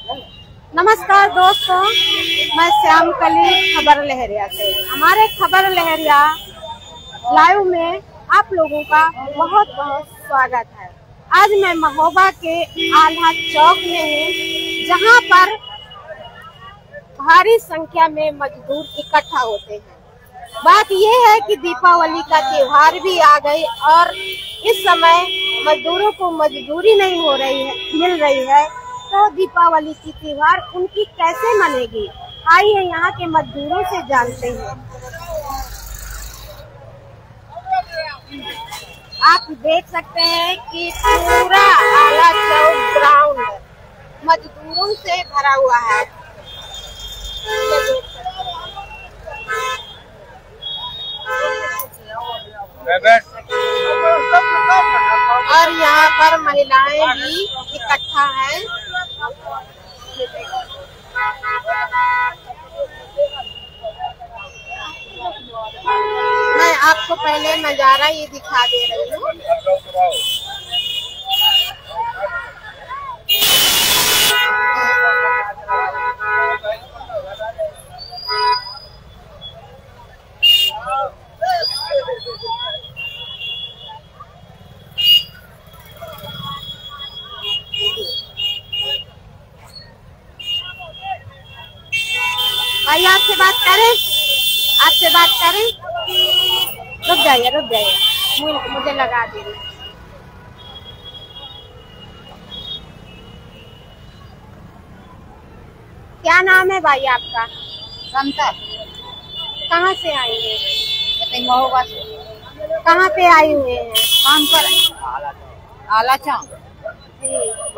नमस्कार दोस्तों, मैं श्याम कली खबर लहरिया से। हमारे खबर लहरिया लाइव में आप लोगों का बहुत बहुत स्वागत है। आज मैं महोबा के आल्हा चौक में हूँ, जहाँ पर भारी संख्या में मजदूर इकट्ठा होते हैं। बात यह है कि दीपावली का त्योहार भी आ गई और इस समय मजदूरों को मजदूरी नहीं मिल रही है, तो दीपावली की त्योहार उनकी कैसे मनेगी? आइए यहाँ के मजदूरों से जानते हैं। आप देख सकते हैं कि पूरा आला चौक ग्राउंड मजदूरों से भरा हुआ है। और यहाँ पर महिलाएं भी इकट्ठा हैं। मैं आपको पहले नजारा ये दिखा दे रही हूँ। भाई आपसे बात करें? रुक जाइए, मुझे लगा दीजिए। क्या नाम है भाई आपका? समता। कहाँ से आई है? महोबा से। कहाँ पे आई हुए हैं? काम पर आला चौक।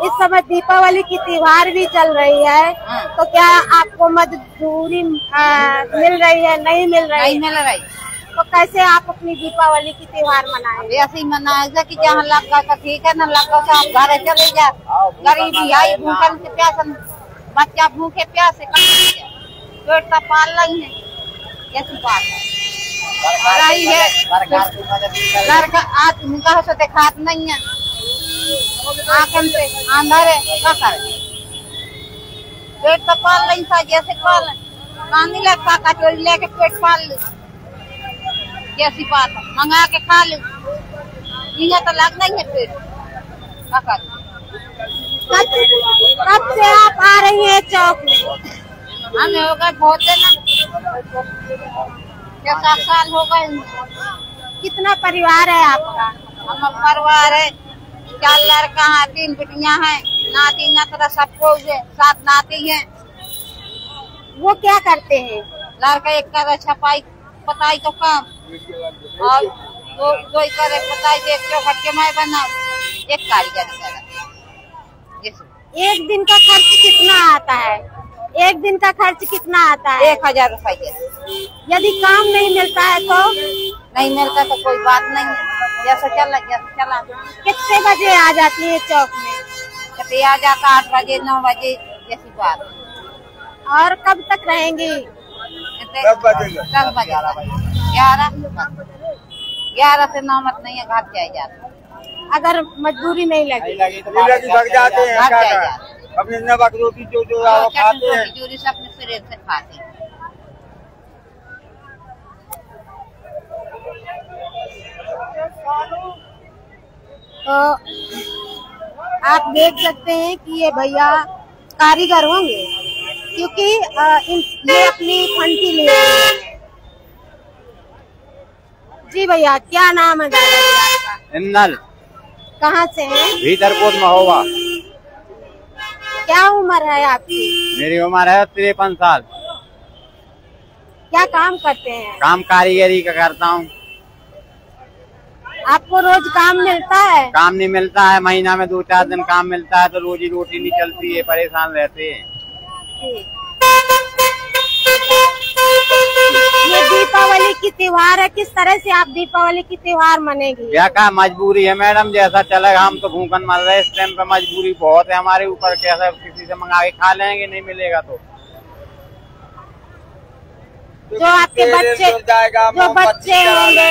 इस समय दीपावली की त्योहार भी चल रही है, तो क्या आपको मजदूरी मिल रही है? नहीं मिल रही? नहीं मिल रही। तो कैसे आप अपनी दीपावली की त्योहार मनाएंगे? ऐसे ही मनाएगा कि जहाँ लगा तो ठीक है, न लगा तो आप घर चले जा। गरीबी आई, भूखन से प्यासन, बच्चा भूखे प्यासे पेट तो पाल रही है। कैसी बात है? रही है घर का आज उनका से दिखात नहीं है, आंखन से अंधार है, क्या करे? पेट तो पाल रही था, जैसे पाल पानी लगता कचौड़ी लेके पेट पाल ली। कैसी बात है? मंगा के खा ली, इन्हें तो लगना ही है पेट, क्या करे? कब से आप आ रही हैं चौक में? हमें हो गए बहुत दिन, 6-7 साल हो गए। कितना परिवार है आपका? हम परिवार है 4 लड़का है, 3 बेटियां हैं, नाती नतरा सबको 7 नाती हैं। वो क्या करते हैं? लड़का एक करे छपाई पताई तो काम, और दो करे पताई के चौखट के मैं बना, एक कारीगर करे। एक दिन का खर्च कितना आता है? 1000 रुपये। यदि काम नहीं मिलता है तो? नहीं मिलता तो कोई बात नहीं है, जैसा चला। कितने बजे आ जाती है चौक में? कभी आ जाता 8 बजे 9 बजे, जैसी बात। और कब तक रहेंगी? 10 बजे 11 से 9 मत नहीं है, घर जाए जाता। अगर मजदूरी नहीं लगी तो भाग जाते हैं। अपने रोटी जो खाते हैं, चोरी से अपने सिरे से खाते हैं। तो आप देख सकते हैं कि ये भैया कारीगर होंगे, क्योंकि ये अपनी फंटी ले रहे हैं। जी भैया, क्या नाम है दादाजी आपका? इन्नल। कहाँ से हैं? भीतरकोट महोबा। क्या उम्र है आपकी? मेरी उम्र है 53 साल। क्या काम करते हैं? काम कारीगरी का करता हूँ। आपको रोज काम मिलता है? काम नहीं मिलता है, महीना में 2-4 दिन काम मिलता है, तो रोजी रोटी नहीं चलती है, परेशान रहते हैं। ये दीपावली की त्योहार है, किस तरह से आप दीपावली की त्योहार मनेगी? क्या का मजबूरी है मैडम, जैसा चलेगा। हम तो भूखन मर रहे इस टाइम पे, मजबूरी बहुत है हमारे ऊपर। कैसा किसी से मंगा के खा लेंगे, नहीं मिलेगा तो। जो आपके बच्चे होंगे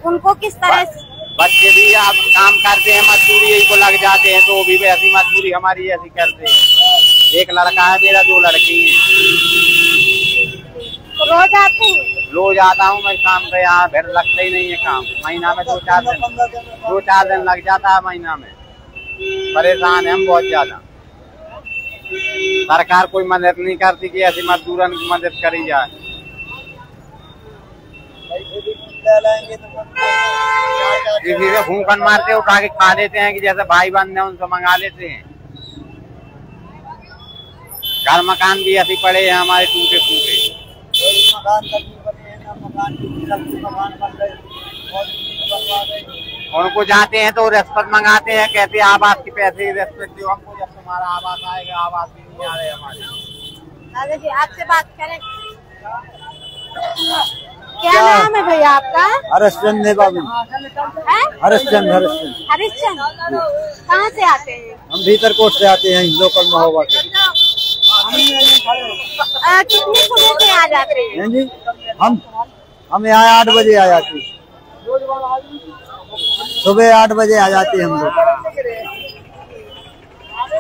उनको किस तरह से? बच्चे भी आप काम करते हैं, मजदूरी को लग जाते हैं, तो भी वैसी मजदूरी हमारी ऐसी करते हैं। एक लड़का है मेरा, 2 लड़की हैं। तो रोज आते हैं? रोज आता हूँ मैं शाम पे, यहाँ भीड़ लगता ही नहीं है काम। महीना में 2-4 दिन लग जाता है महीना में। परेशान है हम बहुत ज्यादा। सरकार कोई मदद नहीं करती कि ऐसी मजदूरों की मदद करी जाए। किसी से भूखन मारते उठा के खा लेते हैं कि जैसे भाई बंद है उनसे मंगा लेते हैं। घर मकान भी ऐसे पड़े हैं हमारे टूटे फूटे। उनको जाते हैं तो रिश्वत मंगाते हैं, कहते हैं आवास के पैसे रिश्वत दो हमको, जब तुम्हारा आवास आएगा। आवास भी नहीं आ रहे हमारे। दादा जी आपसे बात करें, क्या नाम है भैया आपका? हरिश्चंद है बाबू। हरिश्चंद हरिश्चंद कहाँ से आते हैं? हम भीतरकोट से आते हैं, लोकल महोबा से। कितनी सुबह से आ जाते हैं? जी हम यहाँ 8 बजे आ जाते हैं, सुबह 8 बजे आ जाते हैं हम लोग।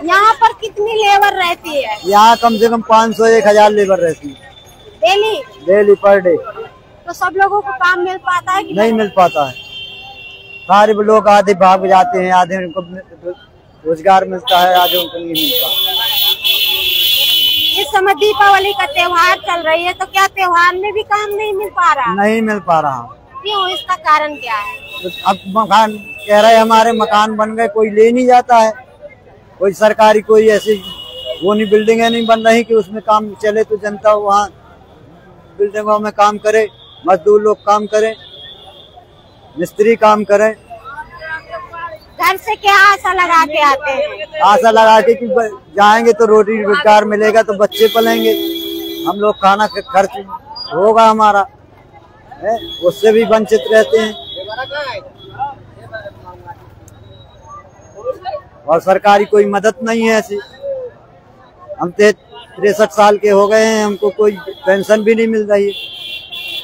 यहाँ पर कितनी लेबर रहती है? यहाँ कम से कम 500-1000 लेबर रहती है डेली पर डे। तो सब लोगों को काम मिल पाता है कि नहीं मिल पाता है। सारे लोग आधे भाग जाते हैं, आधे उनको रोजगार मिलता है, आधे उनको नहीं मिलता। इस समय दीपावली का त्योहार चल रही है, तो क्या त्योहार में भी काम नहीं मिल पा रहा? नहीं मिल पा रहा। क्यों, इसका कारण क्या है? तो अब मकान कह रहे हमारे मकान बन गए, कोई ले नहीं जाता है। कोई सरकारी कोई ऐसी वो नहीं, बिल्डिंगें नहीं बन रही कि उसमें काम चले तो जनता वहाँ बिल्डिंगों में काम करे, मजदूर लोग काम करें, मिस्त्री काम करें। घर से क्या आशा लगा के आते हैं? आशा लगा के कि जाएंगे तो रोटी रोजगार मिलेगा तो बच्चे पलेंगे, हम लोग खाना खर्च होगा हमारा, उससे भी वंचित रहते हैं। और सरकारी कोई मदद नहीं है ऐसी। हम 63 साल के हो गए हैं, हमको कोई पेंशन भी नहीं मिल रही है।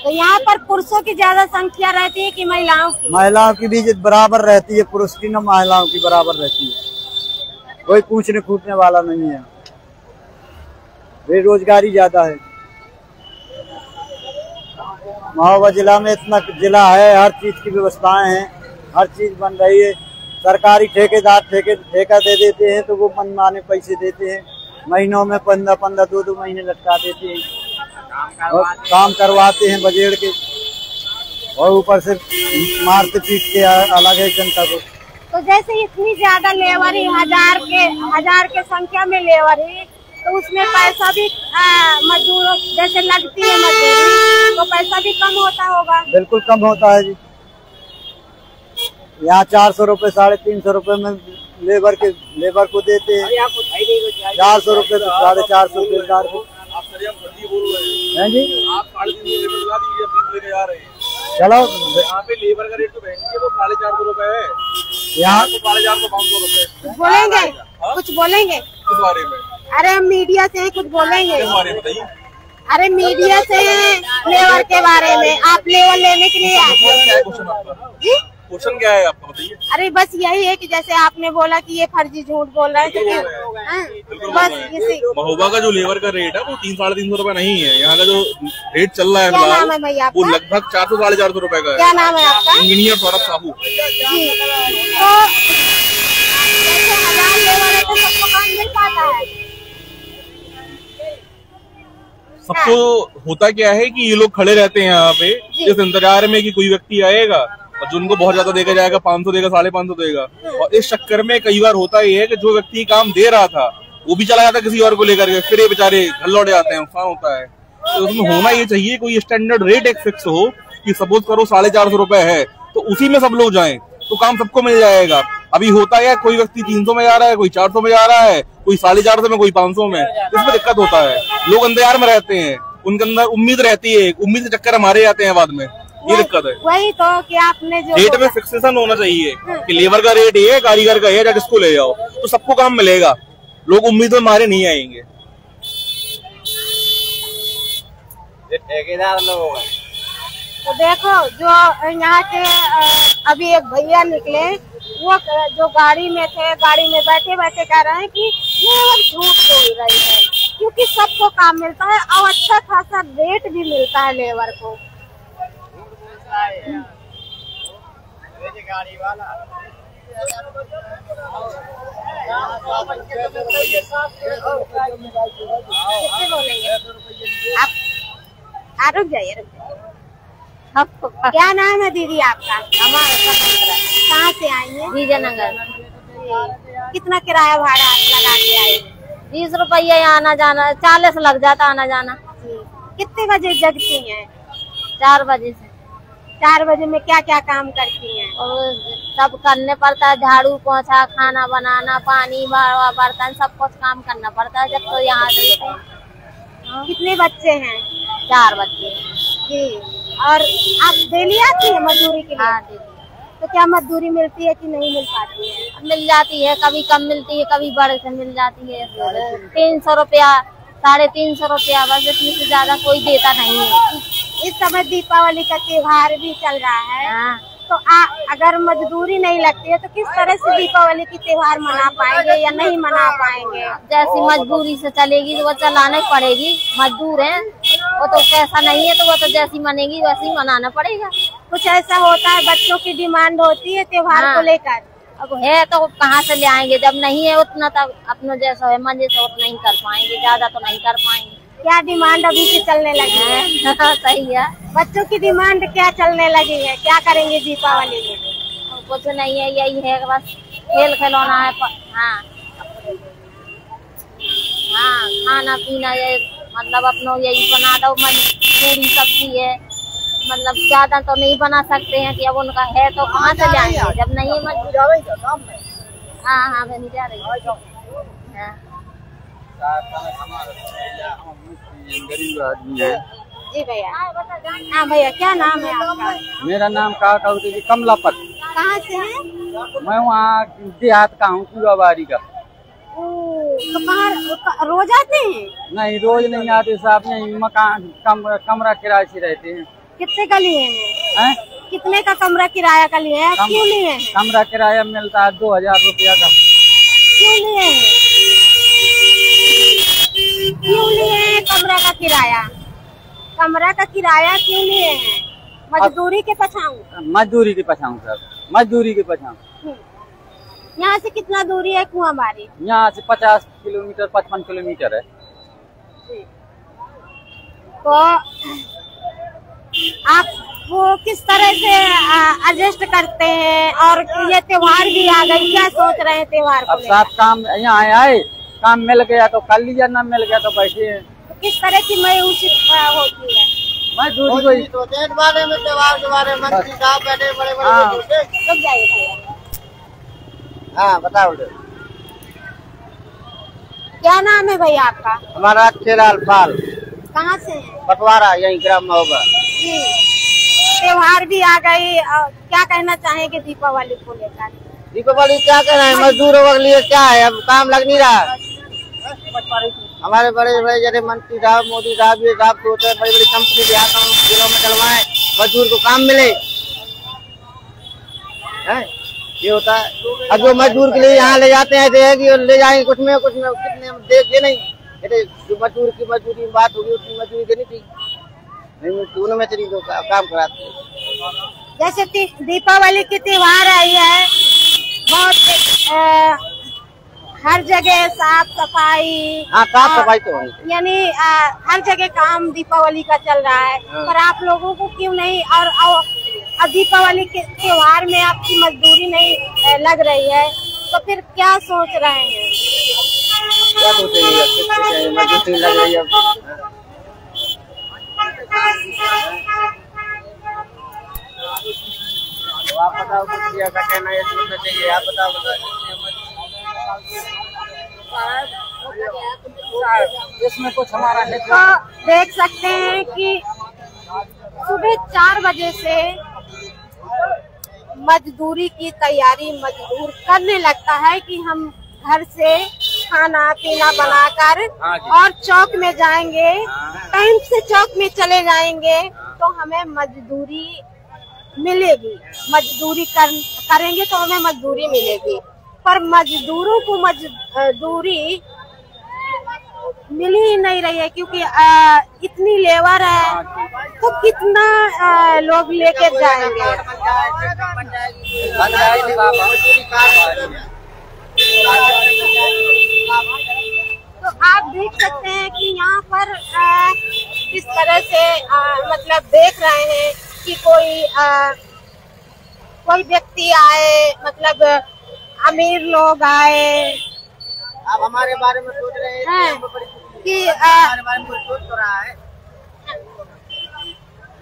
तो यहाँ पर पुरुषों की ज्यादा संख्या रहती है कि महिलाओं की? महिलाओं की भी बराबर रहती है, पुरुष की न महिलाओं की बराबर रहती है। कोई पूछने कूटने वाला नहीं है, बेरोजगारी ज्यादा है। महोबा जिला में इतना जिला है, हर चीज की व्यवस्थाएं हैं, हर चीज बन रही है। सरकारी ठेकेदार ठेका दे देते हैं तो वो मनमाने पैसे देते हैं, महीनों में 15-15, 2-2 महीने लटका देते हैं और काम करवाते हैं बजेड़ के, और ऊपर से मारते पीटते अलग है जनता को। तो जैसे इतनी ज्यादा लेबर है, हजार के संख्या में लेबर है, तो उसमें पैसा भी मजदूर जैसे लगती है मजदूरी, तो पैसा भी कम होता होगा? बिल्कुल कम होता है जी। यहाँ 400 रुपए 350 रुपए में लेबर को देते हैं, 400 रुपए 450 दिलदार को। हैं जी, आप 350 लेके जा रहे हैं। चलो यहाँ पे लेबर का रेट तो बहन वो 450 रुपए है, यहाँ 450-500 रुपए। कुछ बोलेंगे किस बारे में? अरे हम मीडिया से कुछ बोलेंगे। किस बारे में बताइए? अरे मीडिया से लेबर के बारे में, आप लेबर लेने के लिए आए हैं? क्वेश्चन क्या है आपका, बताइए। अरे बस यही है कि जैसे आपने बोला कि ये फर्जी झूठ बोल रहे हैं, बस इसी। महोबा का जो लेबर का रेट है वो 300-350 रुपए नहीं है। यहाँ का जो रेट चल रहा है क्या नाम है भैया वो आपका? लगभग 400-450 रुपए का है। क्या नाम है आपका? इंजीनियर सौरभ साहू। जी, तो जैसे 1000 लेबर है तो सबको काम मिल पाता है? सबको होता क्या है कि ये लोग खड़े रहते हैं यहाँ पे इस इंतजार में कि कोई व्यक्ति आएगा और जो उनको बहुत ज्यादा देगा जाएगा, 500 देगा, 550 देगा। और इस चक्कर में कई बार होता ये है कि जो व्यक्ति काम दे रहा था वो भी चला जाता है किसी और को लेकर के, फिर ये बेचारे घर लौटे आते हैं, नुकसान होता है। तो उसमें होना ये चाहिए कोई स्टैंडर्ड रेट एक फिक्स हो कि सपोज करो 450 रुपए है तो उसी में सब लोग जाएं तो काम सबको मिल जाएगा। अभी होता है कोई व्यक्ति 300 में जा रहा है, कोई 400 में जा रहा है, कोई 450 में, कोई 500 में। इसमें दिक्कत होता है, लोग इंतजार में रहते हैं, उनके अंदर उम्मीद रहती है, उम्मीद के चक्कर मारे जाते हैं बाद में, ये दिक्कत है। वही तो कि आपने जो रेट में फिक्सेशन होना चाहिए कि लेबर का रेट ये है, कारीगर का ये है, किसको ले जाओ तो सबको काम मिलेगा, लोग उम्मीद में मारे नहीं आएंगे। ठेकेदार लोग तो देखो जो यहाँ के अभी एक भैया निकले, वो जो गाड़ी में थे, गाड़ी में बैठे बैठे कह रहे हैं कि लेबर झूठ बोल रही है। क्योंकि सबको काम मिलता है और अच्छा खासा रेट भी मिलता है लेबर को। गाड़ी वाला आप रुक जाइए। क्या नाम है दीदी आपका? कहाँ से आई है? विजयनगर। कितना किराया भाड़ा लगा के आई? 20 रुपये आना जाना, 40 लग जाता आना जाना। कितने बजे जगती हैं? 4 बजे से। 4 बजे में क्या क्या काम करती हैं? और सब करने पड़ता है, झाड़ू पोछा, खाना बनाना, पानी भरवा, बर्तन, सब कुछ काम करना पड़ता है जब तो यहाँ से। कितने बच्चे हैं? 4 बच्चे जी। और आप डेली आती है मजदूरी के लिए? हाँ डेली। तो क्या मजदूरी मिलती है कि नहीं मिल पाती है? मिल जाती है, कभी कम मिलती है, कभी बड़े से मिल जाती है। 300 रुपया, 350 रुपया, बस इतनी से ज्यादा कोई देता नहीं है। इस समय दीपावली का त्योहार भी चल रहा है। हाँ। तो अगर मजदूरी नहीं लगती है तो किस तरह से दीपावली की त्योहार मना पाएंगे या नहीं मना पाएंगे? जैसी मजबूरी से चलेगी तो वो चलाना ही पड़ेगी, मजदूर हैं वो तो, पैसा नहीं है तो वो तो जैसी मनेगी वैसे ही मनाना पड़ेगा। कुछ ऐसा होता है बच्चों की डिमांड होती है त्योहार को लेकर? अब है तो कहाँ से ले आएंगे, जब नहीं है उतना तब अपना जैसा है मन जैसा उतना ही कर पाएंगे, ज्यादा तो नहीं कर पाएंगे। क्या डिमांड अभी से चलने लगी है? सही है। बच्चों की डिमांड क्या चलने लगी है? क्या करेंगे दीपावली में? कुछ नहीं है, यही है बस खेल खिलौना है। हाँ हाँ, खाना पीना ये मतलब अपनों यही बना दो, पूरी सब्जी है, मतलब ज्यादा तो नहीं बना सकते हैं कि अब उनका है तो कहाँ से जाएंगे जब नहीं है मजबूरी। हाँ हाँ बनी जा रही है। गरीब आदमी है। जी भैया। हाँ भैया, क्या नाम है आपका? मेरा नाम कमलापत। कहाँ से है? मैं वहाँ देहात का हूँ, कुआबारी का। तो कहाँ रोज आते हैं? नहीं रोज नहीं आते साहब, यही मकान कमरा किराए से रहते हैं। कितने का लिए हैं? कितने का कमरा किराया का लिए हैं? क्यों लिए हैं? कमरा किराया मिलता है 2000 रुपया का। क्यों लिए हैं? क्यों लिए हैं कमरा का किराया? कमरा का किराया क्यों लिए हैं? मजदूरी के पछाऊं? मजदूरी के पछाऊं सर, मजदूरी के पछाऊं। यहाँ से कितना दूरी है कुआबारी? यहाँ से 50 किलोमीटर 55 किलोमीटर है। तो आप वो किस तरह से एडजस्ट करते हैं? और ये त्योहार भी आ गई, क्या सोच रहे हैं त्योहार को? अब साथ काम यहाँ आए, काम मिल गया तो कर लिया, ना मिल गया तो बैठे। तो किस तरह की मायूसी होती है? मजदूरी तो बारे में त्योहार के बारे में मंत्री साहब बैठे बड़े बड़े। रुक जाइए भैया। हाँ बताओ। क्या नाम है भैया आपका? हमारा खेलाल पाल। कहाँ से है? पटवारा, यही ग्राम महोबा। जी। त्योहार भी आ गई, क्या कहना चाहेंगे दीपावली को लेकर? दीपावली क्या कह रहे हैं, मजदूरों के लिए क्या है, अब काम लग नहीं रहा। हमारे बड़े बड़े जैसे मंत्री साहब, मोदी साहब, ये साहब सोचते हैं बड़ी बड़ी कंपनी जिलों में डलवाएं, मजदूर को काम मिले है, ये होता है। अब जो मजदूर के लिए यहाँ ले जाते हैं कि ले जाएंगे कुछ में कितने देखे नहीं, जो मजदूर की मजदूरी बात होगी उतनी मजदूरी देनी थी, दोनों में से काम कराते हैं। जैसे दीपावली की त्योहार आई है, बहुत हर जगह साफ सफाई। हाँ साफ सफाई तो है, यानी हर जगह काम दीपावली का चल रहा है। पर आप लोगों को क्यों नहीं? और दीपावली के त्योहार में आपकी मजदूरी नहीं लग रही है तो फिर क्या सोच रहे हैं? क्या सोचेंगे, मजदूरी लग रही है। आप बताओ कुछ ऐसा कहना है, सोचना चाहिए, आप बताओ। इसमें कुछ हमारा है तो देख सकते हैं कि सुबह 4 बजे से मजदूरी की तैयारी मजदूर करने लगता है कि हम घर से खाना पीना बनाकर और चौक में जाएंगे, टाइम से चौक में चले जाएंगे तो हमें मजदूरी मिलेगी। मजदूरी करेंगे तो हमें मजदूरी मिलेगी। पर मजदूरों को मजदूरी मिल ही नहीं रही है, क्योंकि इतनी लेबर है तो कितना लोग लेके जाएंगे। तो आप देख सकते हैं कि यहाँ पर किस तरह से मतलब देख रहे हैं कि कोई व्यक्ति आए, मतलब अमीर लोग आए। आप हमारे बारे में सोच रहे हैं कि हमारे बारे में सोच तो रहा है,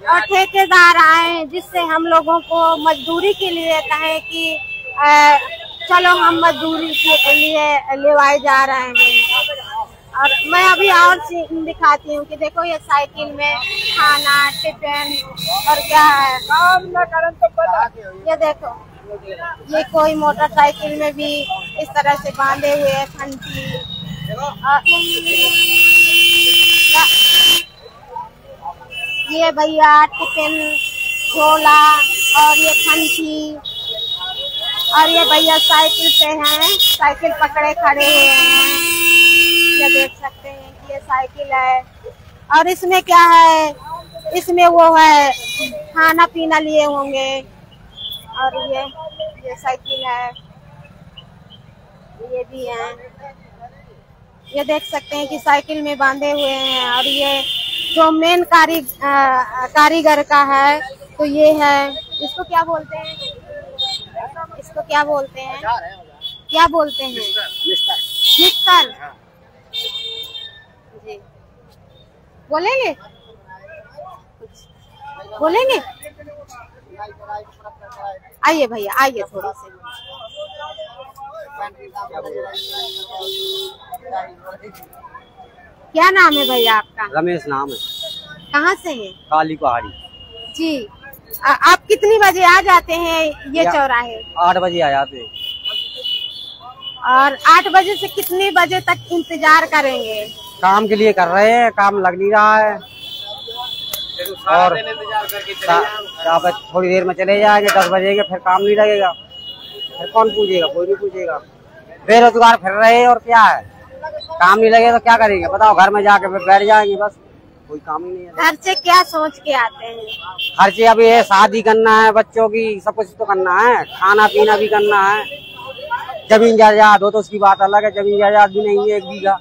और ठेकेदार आए जिससे हम लोगों को मजदूरी के लिए कहें कि चलो हम मजदूरी के लिए लेवाए जा रहे हैं। और मैं अभी और दिखाती हूँ कि देखो ये साइकिल में खाना, टिफिन और क्या है। ये देखो, ये कोई मोटरसाइकिल में भी इस तरह से बांधे हुए है खंती। ये भैया टिफिन, झोला और ये खंती, और ये भैया साइकिल पे हैं, साइकिल पकड़े खड़े हुए हैं। ये देख सकते हैं कि ये साइकिल है, और इसमें क्या है, इसमें वो है खाना पीना लिए होंगे। और ये साइकिल है, ये भी है। ये देख सकते हैं कि साइकिल में बांधे हुए हैं। और ये जो मेन कारीगर का है तो ये है, इसको क्या बोलते हैं, इसको क्या बोलते हैं, क्या बोलते हैं, मिस्टर जी। बोलेंगे, बोलेंगे? आइए भैया, आइए थोड़ी सी। क्या नाम है भैया आपका? रमेश नाम है। कहाँ से है? काली पहाड़ी जी। आप कितनी बजे आ जाते हैं ये चौराहे? 8 बजे आ जाते हैं। और 8 बजे से कितने बजे तक इंतजार करेंगे? काम के लिए कर रहे हैं, काम लग नहीं रहा है, और थोड़ी देर में चले जाएंगे, 10 बजे के, फिर काम नहीं लगेगा, फिर कौन पूछेगा, कोई नहीं पूछेगा। बेरोजगार फिर रहे हैं, और क्या है, काम नहीं लगेगा तो क्या करेंगे बताओ, घर में जाके फिर बैठ जाएंगे, बस कोई काम ही नहीं है। घर से क्या सोच के आते हैं? खर्चे अभी ये शादी करना है, बच्चों की सब कुछ तो करना है, खाना पीना भी करना है, जमीन जायदाद हो तो उसकी बात अलग है, जमीन जायदाद भी नहीं है 1 बीघा।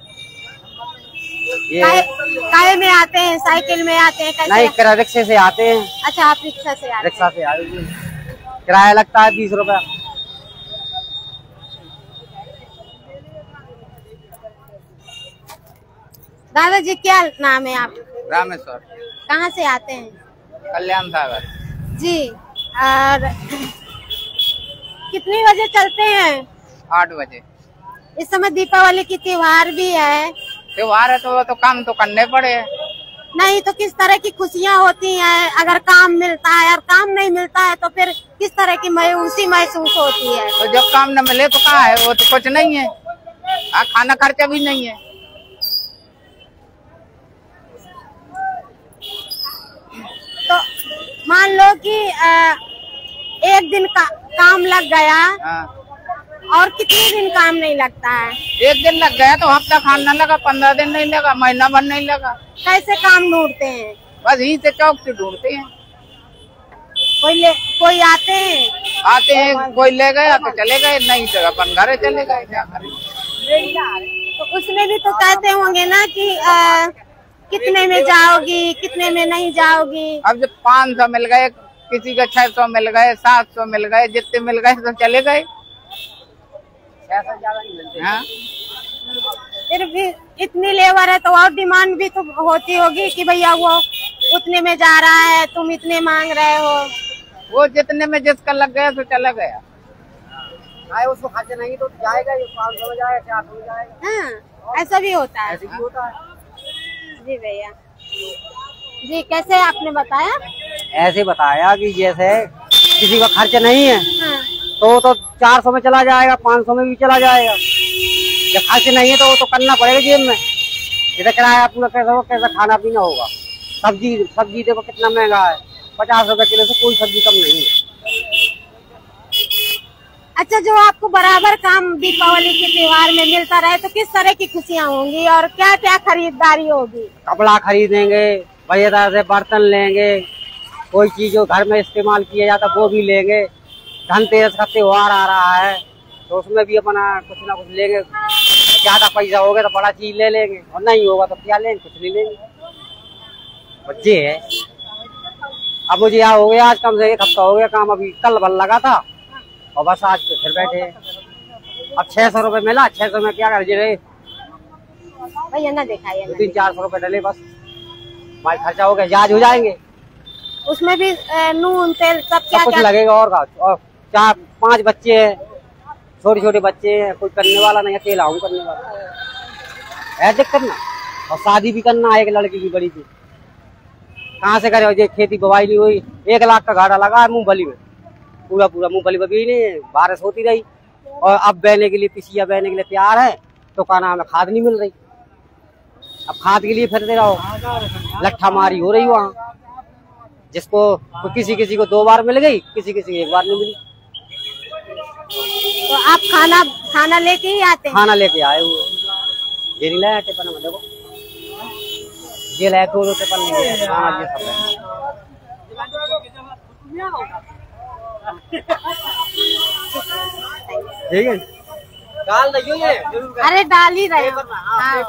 काहे में आते हैं? साइकिल में आते हैं? कैसे? नहीं, रिक्शे से आते हैं। अच्छा, आप रिक्शा से आते हैं? रिक्शा से आते हैं, किराया लगता है 20 रुपया। दादाजी क्या नाम है आप? रामेश्वर। कहाँ से आते हैं? कल्याण सागर जी। और कितने बजे चलते हैं? 8 बजे। इस समय दीपावली की त्योहार भी है। त्योहार है तो काम तो करने पड़े। नहीं तो किस तरह की खुशियाँ होती हैं अगर काम मिलता है, और काम नहीं मिलता है तो फिर किस तरह की मायूसी महसूस होती है? तो जब काम न मिले तो कहाँ है, वो तो कुछ नहीं है, खाना खर्चा भी नहीं है। तो मान लो कि एक दिन का काम लग गया, और कितने दिन काम नहीं लगता है? 1 दिन लग गया तो हफ्ता खाना लगा, 15 दिन नहीं लगा, महीना भर नहीं लगा। कैसे काम ढूंढते हैं? बस यहीं से चौक से ढूंढते हैं। कोई आते हैं, कोई ले गया तो चले गए, नहीं तो अपन घरे चले गए, क्या करें। तो उसमें भी तो कहते होंगे ना कि कितने में जाओगी, कितने में नहीं जाओगी। अब जब 500 मिल गए, किसी का 600 मिल गए, 700 मिल गए, जितने मिल गए तो चले गए। हाँ? फिर भी इतनी लेबर है तो और डिमांड भी तो होती होगी कि भैया वो उतने में जा रहा है, तुम इतने मांग रहे हो। वो जितने में जिसका लग गया तो चला गया। उसको खर्च नहीं तो जाएगा, 500 में जाएगा, 400 में जाएगा। हाँ, ऐसा भी होता है। ऐसे भी होता है जी भैया जी। कैसे आपने बताया? ऐसे बताया कि जैसे किसी का खर्च नहीं है हाँ। तो 400 में चला जाएगा, 500 में भी चला जाएगा। जब खर्च नहीं है तो वो तो करना पड़ेगा जेब में। जैसे किराया पूरा कैसा हो, कैसा खाना पीना होगा। सब्जी देखो कितना महंगा है, 50 रुपए किलो से कोई सब्जी कम नहीं है। अच्छा, जो आपको बराबर काम दीपावली के त्योहार में मिलता रहे तो किस तरह की खुशियाँ होंगी और क्या क्या खरीदारी होगी? कपड़ा खरीदेंगे, बढ़िया तरह से बर्तन लेंगे, कोई चीज जो घर में इस्तेमाल किया जाता वो भी लेंगे। धनतेरस का त्योहार आ रहा है तो उसमें भी अपना कुछ ना कुछ लेंगे। ज्यादा पैसा होगा तो बड़ा चीज ले लेंगे और नहीं होगा तो क्या लेंगे, कुछ नहीं लेंगे। बच्चे है। अब मुझे यहाँ हो गया आज कम से 1 हफ्ता हो गया काम, अभी कल भर लगा था और बस आज फिर बैठे हैं। अब 600 रुपए मिला, 600 में क्या कर रहे भैया ना दिखाइए, 300-400 रुपए डले, बस भाई खर्चा हो गया, जहाज हो जाएंगे। उसमें भी नून तेल सब क्या कुछ क्या लगेगा और का। और 4-5 बच्चे हैं, छोटे छोटे बच्चे हैं, कोई करने वाला नहीं, अकेला हूँ करने वाला है। दिक्कत ना, और शादी भी करना है एक लड़की की बड़ी थी, कहाँ से करे? ये खेती बुवाई नहीं हुई, 1 लाख का घाटा लगा है मूंगफली में, पूरा मूंगफली बगी नहीं, बारिश होती रही और अब बहने के लिए पिसिया बहने के लिए तैयार है तो क्या नाम है, खाद नहीं मिल रही। अब खाद के लिए फिर दे रहा हो, लट्ठा मारी हो रही वहाँ, जिसको किसी को 2 बार मिल गई, किसी 1 बार नहीं मिली। तो आप खाना लेके ही आते हैं? खाना लेके आए हुए, ये नहीं लाया टिफिन में, देखो ये लाया 2 टिफिन नहीं है, खाना ये सब है। ठीक है, डाल दो ये जरूर। अरे डाल ही रहे हो। हाँ।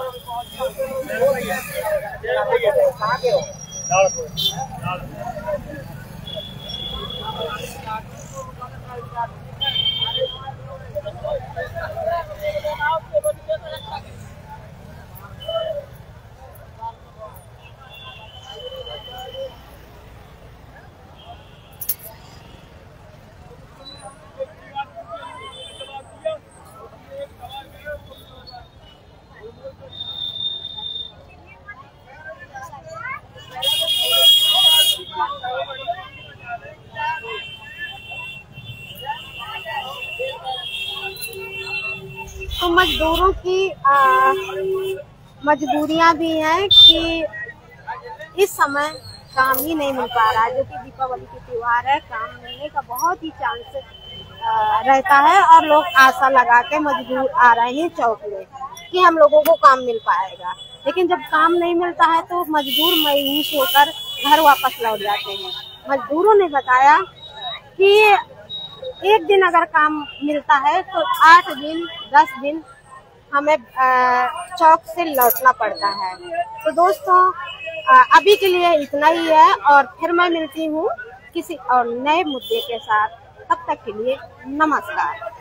तो मजदूरों की मजबूरियां भी हैं कि इस समय काम ही नहीं मिल पा रहा है, जो कि दीपावली के त्योहार है, काम मिलने का बहुत ही चांस रहता है और लोग आशा लगा के मजदूर आ रहे हैं चौक में कि हम लोगों को काम मिल पाएगा, लेकिन जब काम नहीं मिलता है तो मजदूर मायूस होकर घर वापस लौट जाते हैं। मजदूरों ने बताया कि एक दिन अगर काम मिलता है तो 8 दिन 10 दिन हमें चौक से लौटना पड़ता है। तो दोस्तों अभी के लिए इतना ही है और फिर मैं मिलती हूँ किसी और नए मुद्दे के साथ। तब तक के लिए नमस्कार।